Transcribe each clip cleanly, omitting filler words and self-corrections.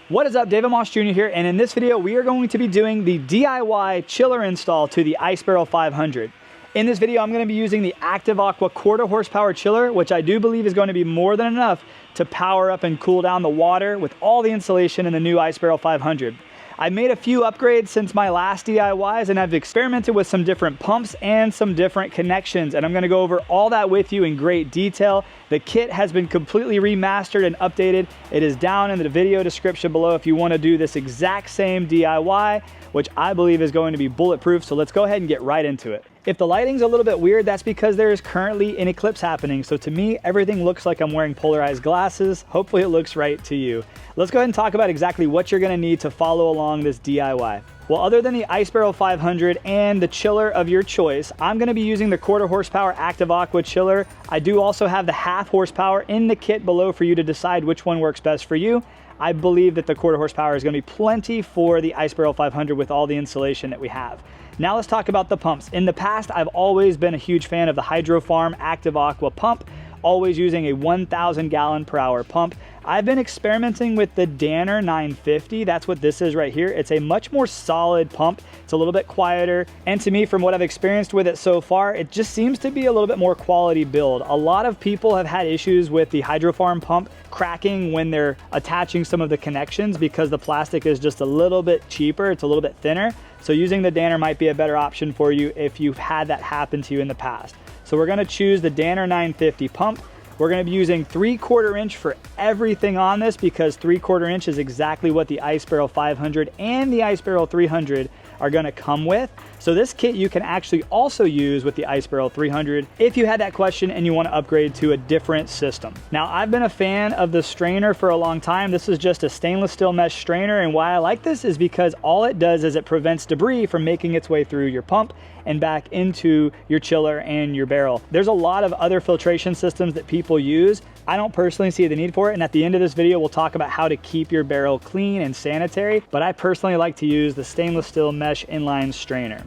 What is up, David Moss Jr. here, and in this video we are going to be doing the DIY chiller install to the Ice Barrel 500. In this video I'm going to be using the Active Aqua 1/4 horsepower chiller, which I do believe is going to be more than enough to power up and cool down the water with all the insulation in the new Ice Barrel 500. I've made a few upgrades since my last DIYs, and I've experimented with some different pumps and some different connections, and I'm going to go over all that with you in great detail. The kit has been completely remastered and updated. It is down in the video description below if you want to do this exact same DIY, which I believe is going to be bulletproof. So let's go ahead and get right into it. If the lighting's a little bit weird, that's because there is currently an eclipse happening. So to me, everything looks like I'm wearing polarized glasses. Hopefully it looks right to you. Let's go ahead and talk about exactly what you're gonna need to follow along this DIY. Well, other than the Ice Barrel 500 and the chiller of your choice, I'm gonna be using the 1/4 horsepower Active Aqua chiller. I do also have the 1/2 horsepower in the kit below for you to decide which one works best for you. I believe that the 1/4 horsepower is gonna be plenty for the Ice Barrel 500 with all the insulation that we have. Now let's talk about the pumps. In the past, I've always been a huge fan of the Hydro Farm Active Aqua pump, always using a 1,000 gallon per hour pump. I've been experimenting with the Danner 950. That's what this is right here. It's a much more solid pump. It's a little bit quieter. And to me, from what I've experienced with it so far, it just seems to be a little bit more quality build. A lot of people have had issues with the Hydro Farm pump cracking when they're attaching some of the connections because the plastic is just a little bit cheaper. It's a little bit thinner. So using the Danner might be a better option for you if you've had that happen to you in the past. So we're gonna choose the Danner 950 pump. We're gonna be using 3/4 inch for everything on this because 3/4 inch is exactly what the Ice Barrel 500 and the Ice Barrel 300 are gonna come with. So this kit you can actually also use with the Ice Barrel 300 if you had that question and you wanna upgrade to a different system. Now, I've been a fan of the strainer for a long time. This is just a stainless steel mesh strainer, and why I like this is because all it does is it prevents debris from making its way through your pump and back into your chiller and your barrel. There's a lot of other filtration systems that people use. I don't personally see the need for it, and at the end of this video we'll talk about how to keep your barrel clean and sanitary, but I personally like to use the stainless steel mesh inline strainer.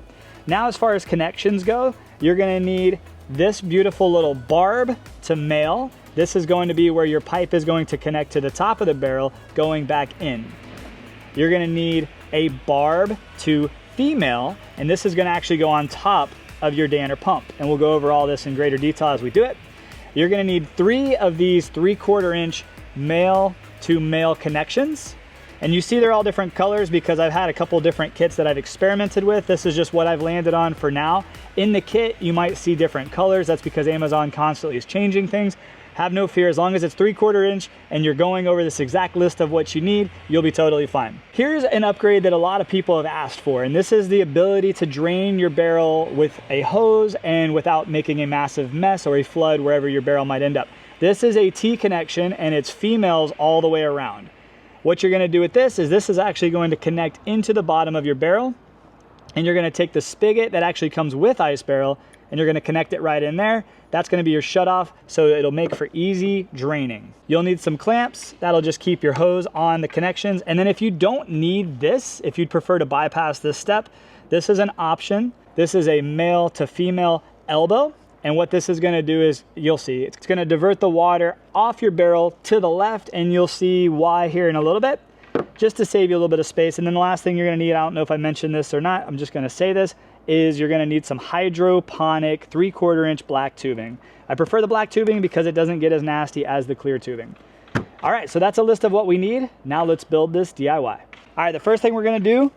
Now, as far as connections go, you're gonna need this beautiful little barb to male. This is going to be where your pipe is going to connect to the top of the barrel going back in. You're gonna need a barb to female, and this is gonna actually go on top of your Danner pump, and we'll go over all this in greater detail as we do it. You're gonna need 3 of these 3/4 inch male to male connections. And you see they're all different colors because I've had a couple different kits that I've experimented with. This is just what I've landed on for now. In the kit, you might see different colors. That's because Amazon constantly is changing things. Have no fear, as long as it's 3/4 inch and you're going over this exact list of what you need, you'll be totally fine. Here's an upgrade that a lot of people have asked for, and this is the ability to drain your barrel with a hose and without making a massive mess or a flood wherever your barrel might end up. This is a T connection, and it's females all the way around. What you're gonna do with this is actually going to connect into the bottom of your barrel, and you're gonna take the spigot that actually comes with Ice Barrel, and you're gonna connect it right in there. That's gonna be your shutoff, so it'll make for easy draining. You'll need some clamps. That'll just keep your hose on the connections. And then if you don't need this, if you'd prefer to bypass this step, this is an option. This is a male to female elbow. And what this is gonna do is, you'll see, it's gonna divert the water off your barrel to the left, and you'll see why here in a little bit, just to save you a little bit of space. And then the last thing you're gonna need, I don't know if I mentioned this or not, I'm just gonna say this, is you're gonna need some hydroponic 3/4 inch black tubing. I prefer the black tubing because it doesn't get as nasty as the clear tubing. All right, so that's a list of what we need. Now let's build this DIY. All right, the first thing we're gonna do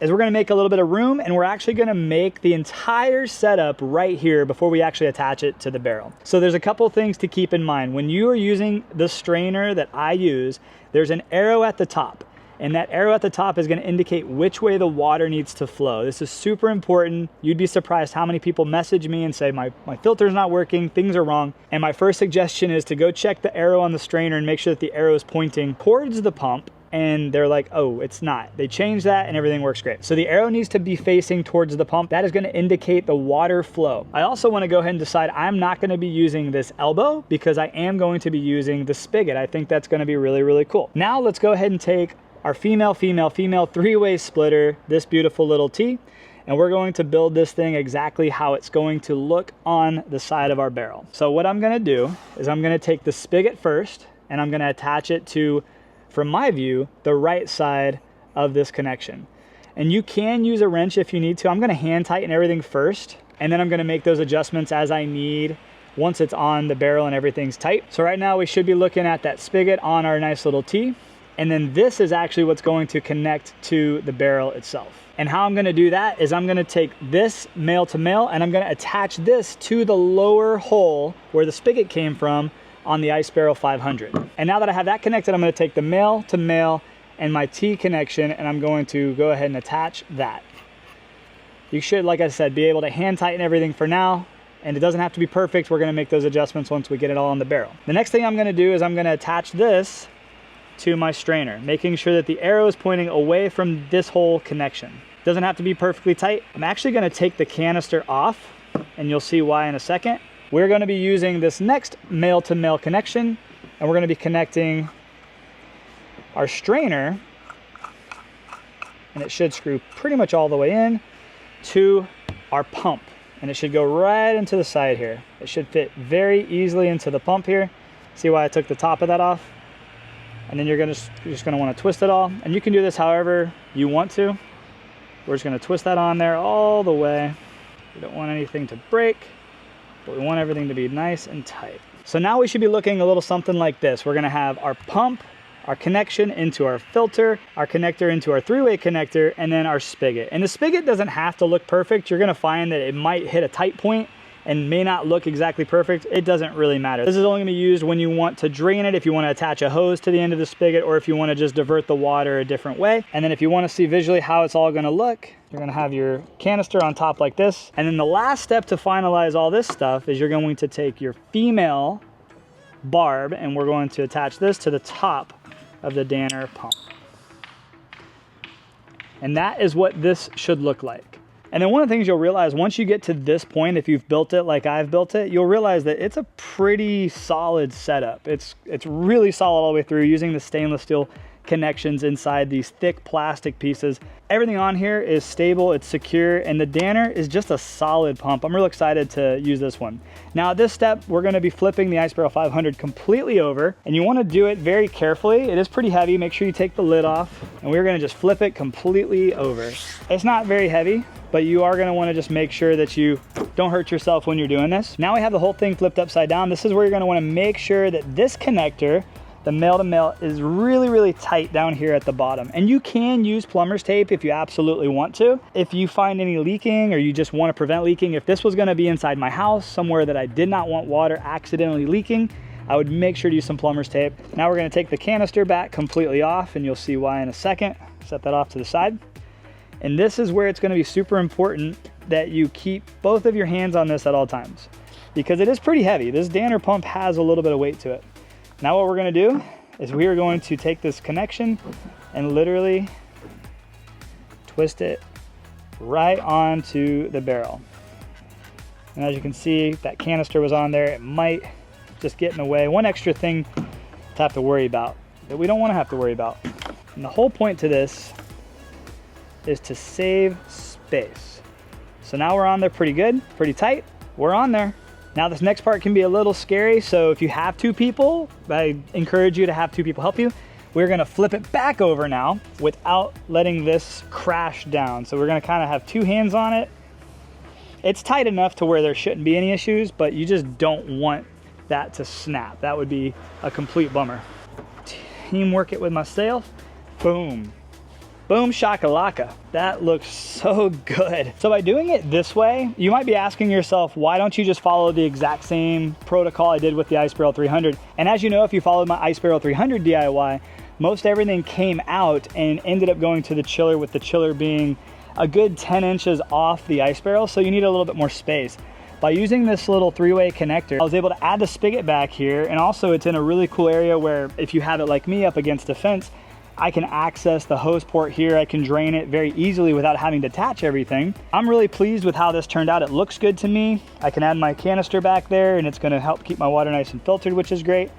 is we're gonna make a little bit of room, and we're actually gonna make the entire setup right here before we actually attach it to the barrel. So there's a couple things to keep in mind. When you are using the strainer that I use, there's an arrow at the top, and that arrow at the top is gonna indicate which way the water needs to flow. This is super important. You'd be surprised how many people message me and say, my filter's not working, things are wrong. And my first suggestion is to go check the arrow on the strainer and make sure that the arrow is pointing towards the pump, and they're like, oh, it's not. They changed that and everything works great. So the arrow needs to be facing towards the pump. That is gonna indicate the water flow. I also wanna go ahead and decide I'm not gonna be using this elbow because I am going to be using the spigot. I think that's gonna be really, really cool. Now let's go ahead and take our female 3-way splitter, this beautiful little T, and we're going to build this thing exactly how it's going to look on the side of our barrel. So what I'm gonna do is I'm gonna take the spigot first, and I'm gonna attach it to from my view, the right side of this connection. And you can use a wrench if you need to. I'm gonna hand tighten everything first, and then I'm gonna make those adjustments as I need once it's on the barrel and everything's tight. So right now we should be looking at that spigot on our nice little T. And then this is actually what's going to connect to the barrel itself. And how I'm gonna do that is I'm gonna take this male to male and I'm gonna attach this to the lower hole where the spigot came from on the Ice Barrel 500. And now that I have that connected, I'm gonna take the male to male and my T connection, and I'm going to go ahead and attach that. You should, like I said, be able to hand tighten everything for now, and it doesn't have to be perfect. We're gonna make those adjustments once we get it all on the barrel. The next thing I'm gonna do is I'm gonna attach this to my strainer, making sure that the arrow is pointing away from this whole connection. Doesn't have to be perfectly tight. I'm actually gonna take the canister off, and you'll see why in a second. We're gonna be using this next male to male connection, and we're gonna be connecting our strainer, and it should screw pretty much all the way in to our pump, and it should go right into the side here. It should fit very easily into the pump here. See why I took the top of that off? And then you're just gonna want to twist it all, and you can do this however you want to. We're just gonna twist that on there all the way. We don't want anything to break, but we want everything to be nice and tight. So now we should be looking a little something like this. We're gonna have our pump, our connection into our filter, our connector into our three-way connector, and then our spigot. And the spigot doesn't have to look perfect. You're gonna find that it might hit a tight point and may not look exactly perfect. It doesn't really matter. This is only gonna be used when you want to drain it, if you wanna attach a hose to the end of the spigot, or if you wanna just divert the water a different way. And then if you wanna see visually how it's all gonna look, you're gonna have your canister on top like this. And then the last step to finalize all this stuff is you're going to take your female barb, and we're going to attach this to the top of the Danner pump. And that is what this should look like. And then one of the things you'll realize once you get to this point, if you've built it like I've built it, you'll realize that it's a pretty solid setup. It's really solid all the way through, using the stainless steel connections inside these thick plastic pieces. Everything on here is stable, it's secure, and the Danner is just a solid pump. I'm real excited to use this one. Now at this step, we're gonna be flipping the Ice Barrel 500 completely over, and you wanna do it very carefully. It is pretty heavy. Make sure you take the lid off, and we're gonna just flip it completely over. It's not very heavy, but you are gonna wanna just make sure that you don't hurt yourself when you're doing this. Now we have the whole thing flipped upside down. This is where you're gonna wanna make sure that this connector, the male to male, is really, really tight down here at the bottom. And you can use plumber's tape if you absolutely want to. If you find any leaking, or you just want to prevent leaking, if this was going to be inside my house, somewhere that I did not want water accidentally leaking, I would make sure to use some plumber's tape. Now we're going to take the canister back completely off, and you'll see why in a second. Set that off to the side. And this is where it's going to be super important that you keep both of your hands on this at all times, because it is pretty heavy. This Danner pump has a little bit of weight to it. Now what we're gonna do is we are going to take this connection and literally twist it right onto the barrel. And as you can see, that canister was on there. It might just get in the way. One extra thing to have to worry about that we don't wanna have to worry about. And the whole point to this is to save space. So now we're on there pretty good, pretty tight. We're on there. Now this next part can be a little scary, so if you have two people, I encourage you to have two people help you. We're gonna flip it back over now without letting this crash down. So we're gonna kind of have two hands on it. It's tight enough to where there shouldn't be any issues, but you just don't want that to snap. That would be a complete bummer. Teamwork it with myself. Boom. Boom shakalaka. That looks so good. So by doing it this way, you might be asking yourself, why don't you just follow the exact same protocol I did with the Ice Barrel 300? And as you know, if you followed my Ice Barrel 300 DIY, most everything came out and ended up going to the chiller, with the chiller being a good 10 inches off the ice barrel, so you need a little bit more space. By using this little three-way connector, I was able to add the spigot back here, and also it's in a really cool area where if you have it like me up against a fence, I can access the hose port here. I can drain it very easily without having to attach everything. I'm really pleased with how this turned out. It looks good to me. I can add my canister back there, and it's gonna help keep my water nice and filtered, which is great.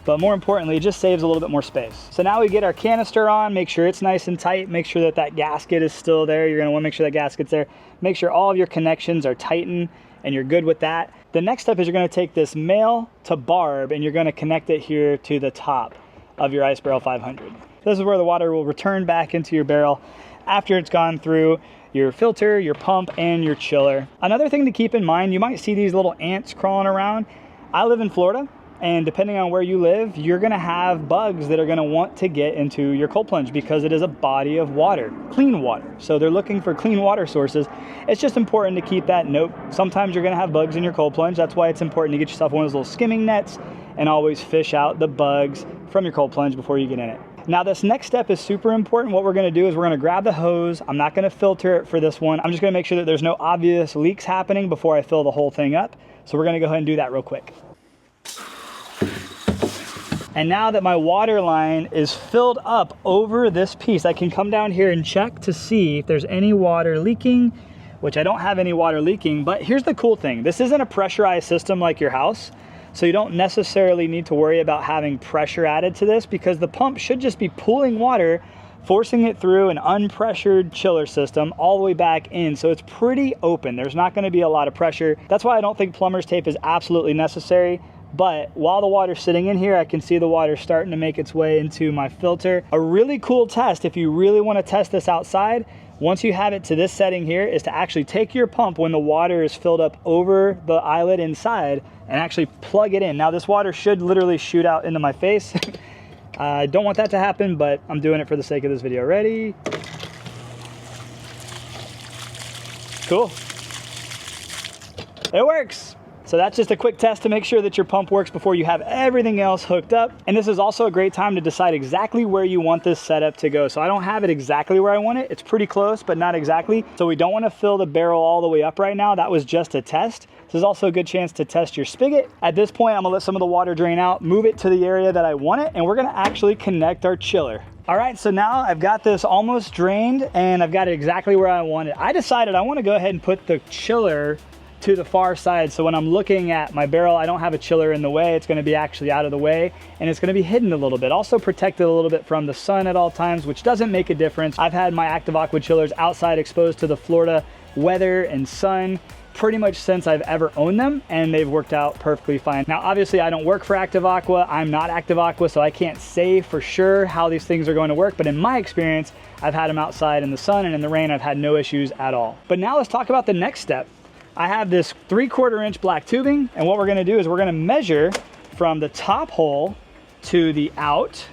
But more importantly, it just saves a little bit more space. So now we get our canister on, make sure it's nice and tight, make sure that that gasket is still there. You're gonna wanna make sure that gasket's there. Make sure all of your connections are tightened and you're good with that. The next step is you're gonna take this male to barb and you're gonna connect it here to the top of your Ice Barrel 500. This is where the water will return back into your barrel after it's gone through your filter, your pump, and your chiller. Another thing to keep in mind, you might see these little ants crawling around. I live in Florida, and depending on where you live, you're gonna have bugs that are gonna want to get into your cold plunge because it is a body of water, clean water. So they're looking for clean water sources. It's just important to keep that note. Sometimes you're gonna have bugs in your cold plunge. That's why it's important to get yourself one of those little skimming nets and always fish out the bugs from your cold plunge before you get in it. Now this next step is super important. What we're gonna do is we're gonna grab the hose. I'm not gonna filter it for this one. I'm just gonna make sure that there's no obvious leaks happening before I fill the whole thing up. So we're gonna go ahead and do that real quick. And now that my water line is filled up over this piece, I can come down here and check to see if there's any water leaking, which I don't have any water leaking. But here's the cool thing. This isn't a pressurized system like your house. So you don't necessarily need to worry about having pressure added to this because the pump should just be pulling water, forcing it through an unpressured chiller system all the way back in. So it's pretty open. There's not gonna be a lot of pressure. That's why I don't think plumber's tape is absolutely necessary. But while the water's sitting in here, I can see the water starting to make its way into my filter. A really cool test, if you really wanna test this outside, once you have it to this setting here, is to actually take your pump when the water is filled up over the eyelet inside and actually plug it in. Now this water should literally shoot out into my face. I don't want that to happen, but I'm doing it for the sake of this video. Ready? Cool. It works. So that's just a quick test to make sure that your pump works before you have everything else hooked up. And this is also a great time to decide exactly where you want this setup to go. So I don't have it exactly where I want it. It's pretty close, but not exactly. So we don't want to fill the barrel all the way up right now. That was just a test. This is also a good chance to test your spigot. At this point, I'm gonna let some of the water drain out, move it to the area that I want it, and we're gonna actually connect our chiller. All right, so now I've got this almost drained and I've got it exactly where I want it. I decided I want to go ahead and put the chiller to the far side. So when I'm looking at my barrel, I don't have a chiller in the way. It's going to be actually out of the way and it's going to be hidden a little bit. Also protected a little bit from the sun at all times, which doesn't make a difference. I've had my Active Aqua chillers outside exposed to the Florida weather and sun pretty much since I've ever owned them, and they've worked out perfectly fine. Now, obviously I don't work for Active Aqua. I'm not Active Aqua, so I can't say for sure how these things are going to work, but in my experience, I've had them outside in the sun and in the rain. I've had no issues at all. But now let's talk about the next step. I have this 3/4 inch black tubing, and what we're gonna do is we're gonna measure from the top hole to the out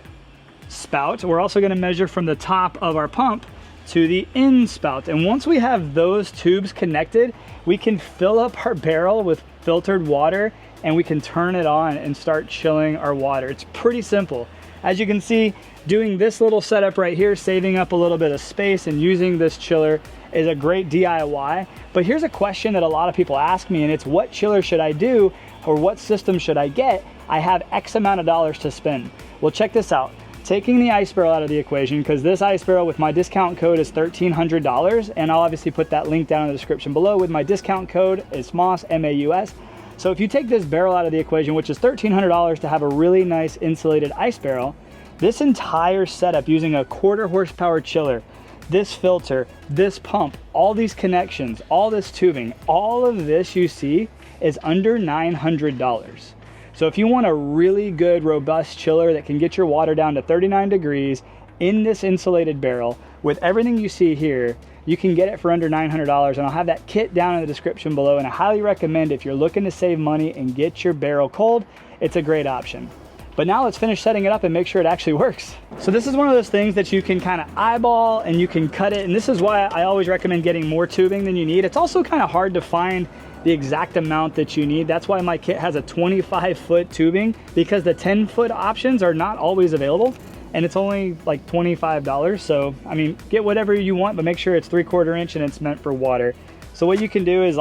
spout. We're also gonna measure from the top of our pump to the in spout. And once we have those tubes connected, we can fill up our barrel with filtered water and we can turn it on and start chilling our water. It's pretty simple. As you can see, doing this little setup right here, saving up a little bit of space and using this chiller is a great DIY. But here's a question that a lot of people ask me, and it's what chiller should I do or what system should I get? I have X amount of dollars to spend. Well, check this out. Taking the ice barrel out of the equation, because this ice barrel with my discount code is $1,300, and I'll obviously put that link down in the description below. With my discount code, it's MAUS, M-A-U-S. So if you take this barrel out of the equation, which is $1,300 to have a really nice insulated ice barrel, this entire setup using a 1/4 horsepower chiller, this filter, this pump, all these connections, all this tubing, all of this you see is under $900. So if you want a really good, robust chiller that can get your water down to 39 degrees in this insulated barrel with everything you see here, you can get it for under $900, and I'll have that kit down in the description below, and I highly recommend if you're looking to save money and get your barrel cold, it's a great option. But now let's finish setting it up and make sure it actually works. So this is one of those things that you can kind of eyeball and you can cut it, and this is why I always recommend getting more tubing than you need. It's also kind of hard to find the exact amount that you need. That's why my kit has a 25-foot tubing, because the 10-foot options are not always available, and it's only like $25. So, I mean, get whatever you want, but make sure it's 3/4 inch and it's meant for water. So what you can do is,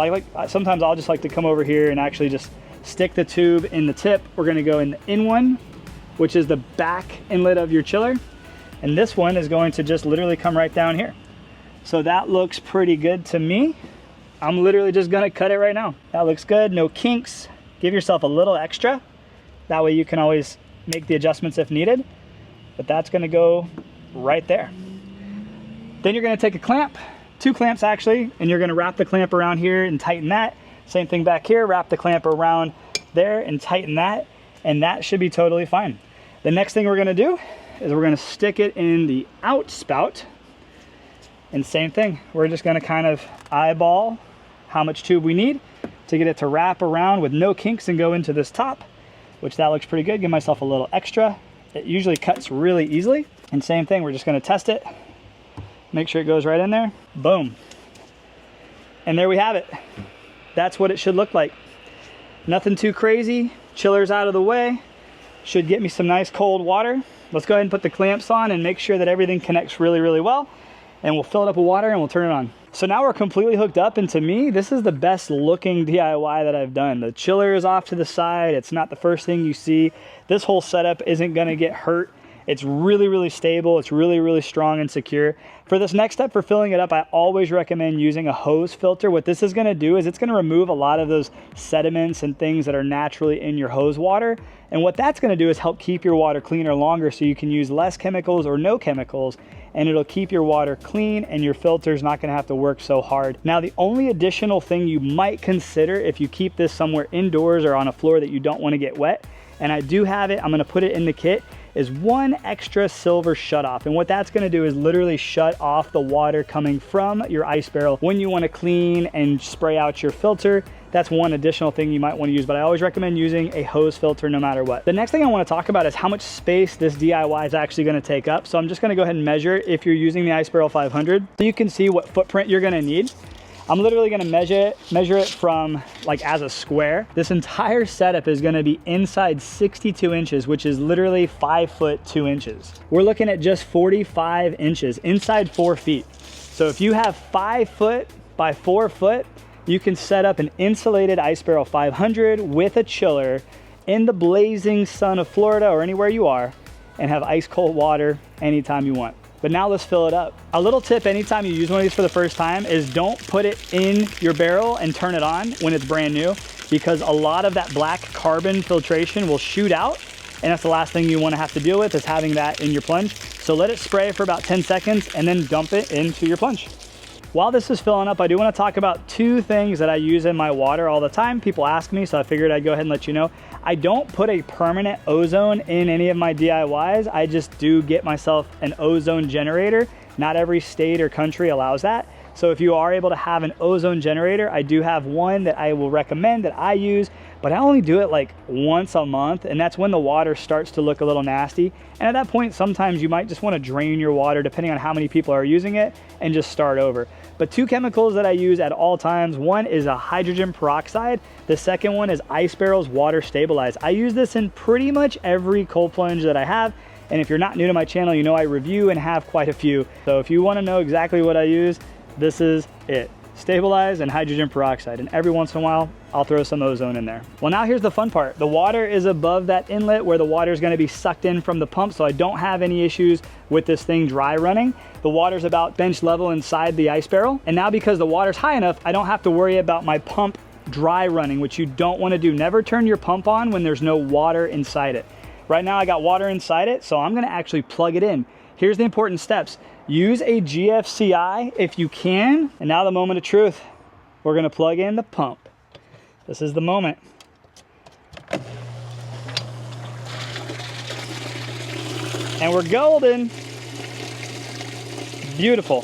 sometimes I'll just like to come over here and actually just stick the tube in the tip. We're gonna go in the in one, which is the back inlet of your chiller. And this one is going to just literally come right down here. So that looks pretty good to me. I'm literally just gonna cut it right now. That looks good, no kinks. Give yourself a little extra. That way you can always make the adjustments if needed. But that's gonna go right there. Then you're gonna take a clamp, 2 clamps actually, and you're gonna wrap the clamp around here and tighten that. Same thing back here, wrap the clamp around there and tighten that, and that should be totally fine. The next thing we're gonna do is we're gonna stick it in the outspout. And same thing, we're just gonna kind of eyeball how much tube we need to get it to wrap around with no kinks and go into this top, which that looks pretty good. Give myself a little extra. It usually cuts really easily. And same thing, we're just gonna test it. Make sure it goes right in there. Boom. And there we have it. That's what it should look like. Nothing too crazy. Chiller's out of the way. Should get me some nice cold water. Let's go ahead and put the clamps on and make sure that everything connects really, really well. And we'll fill it up with water and we'll turn it on. So now we're completely hooked up, and to me, this is the best looking DIY that I've done. The chiller is off to the side. It's not the first thing you see. This whole setup isn't gonna get hurt. It's really, really stable. It's really, really strong and secure. For this next step for filling it up, I always recommend using a hose filter. What this is gonna do is it's gonna remove a lot of those sediments and things that are naturally in your hose water. And what that's gonna do is help keep your water cleaner longer so you can use less chemicals or no chemicals, and it'll keep your water clean and your filter's not gonna have to work so hard. Now, the only additional thing you might consider if you keep this somewhere indoors or on a floor that you don't wanna get wet, and I do have it, I'm gonna put it in the kit, is one extra silver shutoff. And what that's gonna do is literally shut off the water coming from your ice barrel when you wanna clean and spray out your filter. That's one additional thing you might wanna use, but I always recommend using a hose filter no matter what. The next thing I wanna talk about is how much space this DIY is actually gonna take up. So I'm just gonna go ahead and measure it if you're using the Ice Barrel 500, so you can see what footprint you're gonna need. I'm literally gonna measure it from like as a square. This entire setup is gonna be inside 62 inches, which is literally 5 foot 2 inches. We're looking at just 45 inches inside 4 feet. So if you have 5 foot by 4 foot, you can set up an insulated Ice Barrel 500 with a chiller in the blazing sun of Florida or anywhere you are and have ice cold water anytime you want. But now let's fill it up. A little tip anytime you use one of these for the first time is don't put it in your barrel and turn it on when it's brand new, because a lot of that black carbon filtration will shoot out, and that's the last thing you wanna have to deal with is having that in your plunge. So let it spray for about 10 seconds and then dump it into your plunge. While this is filling up, I do wanna talk about 2 things that I use in my water all the time. People ask me, so I figured I'd go ahead and let you know. I don't put a permanent ozone in any of my DIYs. I just do get myself an ozone generator. Not every state or country allows that. So if you are able to have an ozone generator, I do have one that I will recommend that I use, but I only do it like once a month, and that's when the water starts to look a little nasty. And at that point, sometimes you might just want to drain your water depending on how many people are using it and just start over. But 2 chemicals that I use at all times, one is a hydrogen peroxide. The second one is Ice Barrel's Water Stabilize. I use this in pretty much every cold plunge that I have. And if you're not new to my channel, you know I review and have quite a few. So if you want to know exactly what I use, this is it. Stabilize and hydrogen peroxide, and every once in a while I'll throw some ozone in there. Well, now here's the fun part. The water is above that inlet where the water is going to be sucked in from the pump, so I don't have any issues with this thing dry running. The water's about bench level inside the ice barrel, and now because the water's high enough, I don't have to worry about my pump dry running, which you don't want to do. Never turn your pump on when there's no water inside it. Right now I got water inside it, so I'm going to actually plug it in. Here's the important steps. Use a GFCI if you can. And now the moment of truth. We're gonna plug in the pump. This is the moment. And we're golden. Beautiful.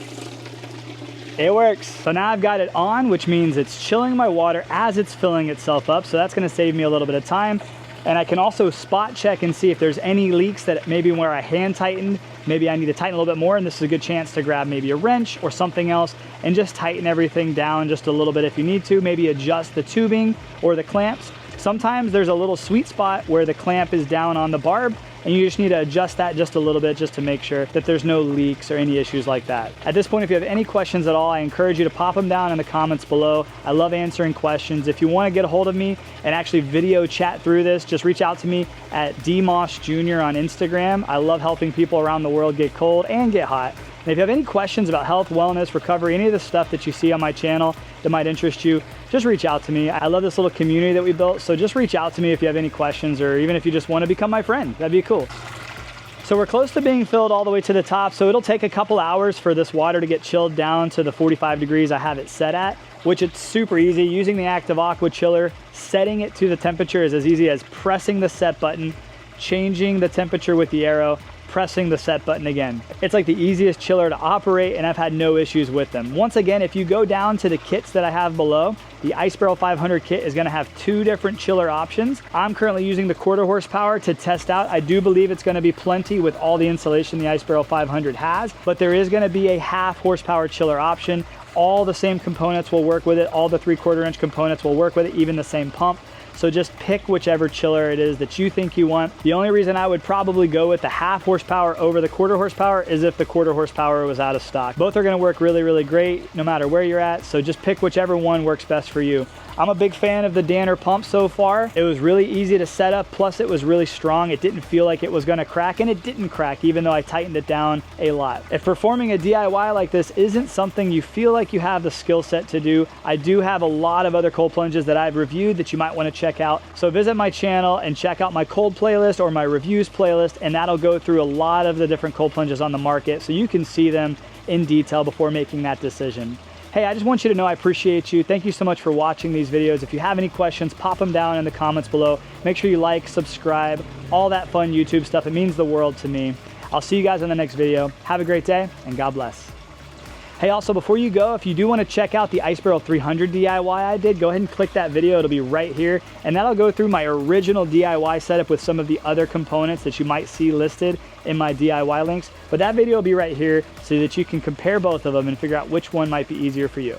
It works. So now I've got it on, which means it's chilling my water as it's filling itself up. So that's gonna save me a little bit of time. And I can also spot check and see if there's any leaks that maybe where I hand tightened, maybe I need to tighten a little bit more, and this is a good chance to grab maybe a wrench or something else and just tighten everything down just a little bit if you need to, maybe adjust the tubing or the clamps. Sometimes there's a little sweet spot where the clamp is down on the barb and you just need to adjust that just a little bit just to make sure that there's no leaks or any issues like that. At this point, if you have any questions at all, I encourage you to pop them down in the comments below. I love answering questions. If you want to get a hold of me and actually video chat through this, just reach out to me at dmossjr on Instagram. I love helping people around the world get cold and get hot. And if you have any questions about health, wellness, recovery, any of the stuff that you see on my channel that might interest you, just reach out to me. I love this little community that we built, so just reach out to me if you have any questions, or even if you just want to become my friend. That'd be cool. So we're close to being filled all the way to the top, so it'll take a couple hours for this water to get chilled down to the 45 degrees I have it set at, which it's super easy. Using the active Aqua chiller, setting it to the temperature is as easy as pressing the set button, changing the temperature with the arrow, pressing the set button again. It's like the easiest chiller to operate, and I've had no issues with them. Once again, if you go down to the kits that I have below, the Ice Barrel 500 kit is gonna have 2 different chiller options. I'm currently using the 1/4 horsepower to test out. I do believe it's gonna be plenty with all the insulation the Ice Barrel 500 has, but there is gonna be a 1/2 horsepower chiller option. All the same components will work with it. All the 3/4 inch components will work with it, even the same pump. So just pick whichever chiller it is that you think you want. The only reason I would probably go with the 1/2 horsepower over the 1/4 horsepower is if the 1/4 horsepower was out of stock. Both are gonna work really, really great no matter where you're at. So just pick whichever one works best for you. I'm a big fan of the Danner pump so far. It was really easy to set up, plus it was really strong. It didn't feel like it was gonna crack, and it didn't crack even though I tightened it down a lot. If performing a DIY like this isn't something you feel like you have the skill set to do, I do have a lot of other cold plunges that I've reviewed that you might wanna check out. So visit my channel and check out my cold playlist or my reviews playlist, and that'll go through a lot of the different cold plunges on the market so you can see them in detail before making that decision. Hey, I just want you to know I appreciate you. Thank you so much for watching these videos. If you have any questions, pop them down in the comments below. Make sure you like, subscribe, all that fun YouTube stuff. It means the world to me. I'll see you guys in the next video. Have a great day, and God bless. Hey, also before you go, if you do want to check out the Ice Barrel 300 DIY I did, go ahead and click that video. It'll be right here, and that'll go through my original DIY setup with some of the other components that you might see listed in my DIY links. But that video will be right here so that you can compare both of them and figure out which one might be easier for you.